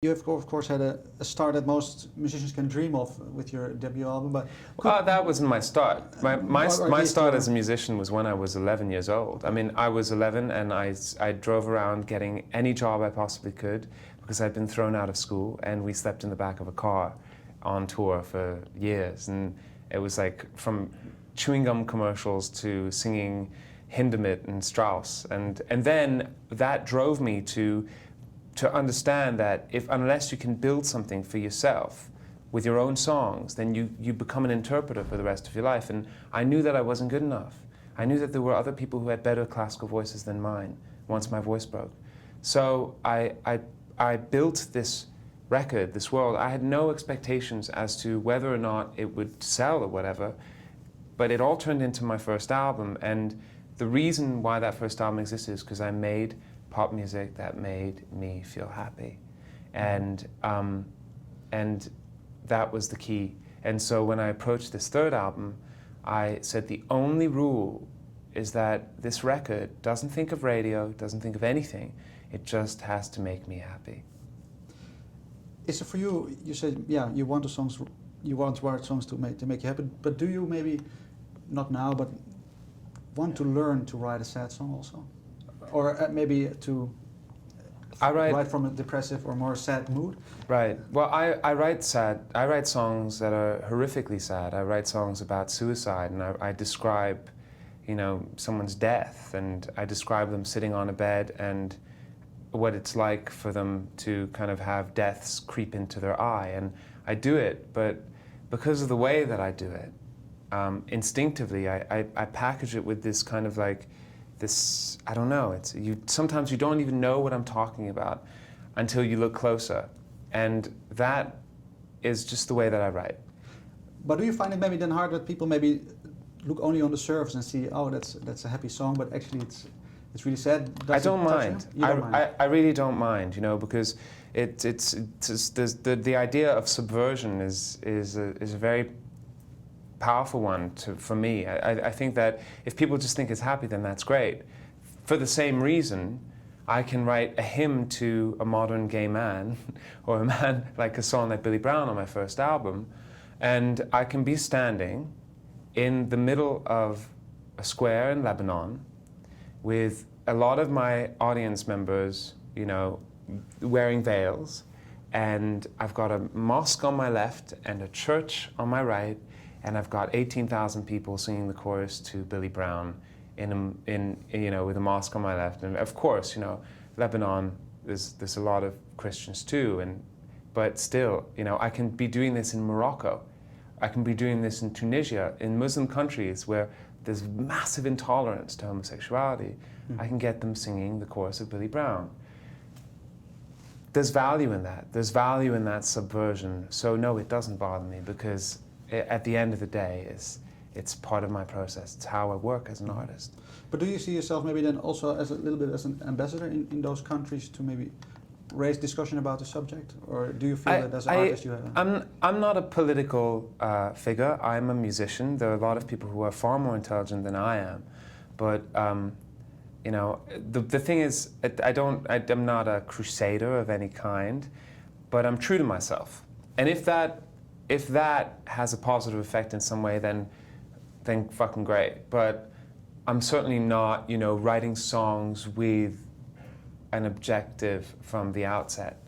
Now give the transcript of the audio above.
You have, of course, had a start that most musicians can dream of with your debut album, but... that wasn't my start. My start as a musician was when I was 11 years old. I mean, I was 11 and I drove around getting any job I possibly could because I'd been thrown out of school, and we slept in the back of a car on tour for years. And it was like from chewing gum commercials to singing Hindemith and Strauss. And then that drove me to understand that unless you can build something for yourself with your own songs, then you become an interpreter for the rest of your life. And I knew that I wasn't good enough. I knew that there were other people who had better classical voices than mine once my voice broke. So I built this record, this world. I had no expectations as to whether or not it would sell or whatever, but it all turned into my first album. And the reason why that first album existed is because I made pop music that made me feel happy, and that was the key. And so when I approached this third album, I said the only rule is that this record doesn't think of radio, doesn't think of anything. It just has to make me happy. Is it for you? You said, yeah, you want to write songs to make you happy. But do you maybe, not now, but want to learn to write a sad song also? Or maybe to write from a depressive or more sad mood? Right. Well, I write sad. I write songs that are horrifically sad. I write songs about suicide, and I describe, someone's death, and I describe them sitting on a bed and what it's like for them to kind of have deaths creep into their eye. And I do it, but because of the way that I do it, instinctively, I package it with this kind of like, this, I don't know, sometimes you don't even know what I'm talking about until you look closer. And that is just the way that I write. But do you find it maybe then hard that people maybe look only on the surface and see, oh, that's a happy song, but actually it's really sad? I don't mind. I really don't mind, because the idea of subversion is a very powerful one for me. I think that if people just think it's happy, then that's great. For the same reason, I can write a hymn to a modern gay man, or a man like a song like Billy Brown on my first album, and I can be standing in the middle of a square in Lebanon with a lot of my audience members, wearing veils, and I've got a mosque on my left and a church on my right, and I've got 18,000 people singing the chorus to Billy Brown with a mosque on my left. And of course, Lebanon, there's a lot of Christians too, but still, I can be doing this in Morocco. I can be doing this in Tunisia, in Muslim countries where there's massive intolerance to homosexuality. I can get them singing the chorus of Billy Brown. There's value in that. There's value in that subversion. So no, it doesn't bother me, because at the end of the day, it's part of my process. It's how I work as an artist. But do you see yourself maybe then also as a little bit as an ambassador in those countries to maybe raise discussion about the subject? Or do you feel that as an artist you have? I'm not a political figure. I'm a musician. There are a lot of people who are far more intelligent than I am. But the thing is, I'm not a crusader of any kind, but I'm true to myself. And if that has a positive effect in some way, then fucking great. But I'm certainly not, writing songs with an objective from the outset.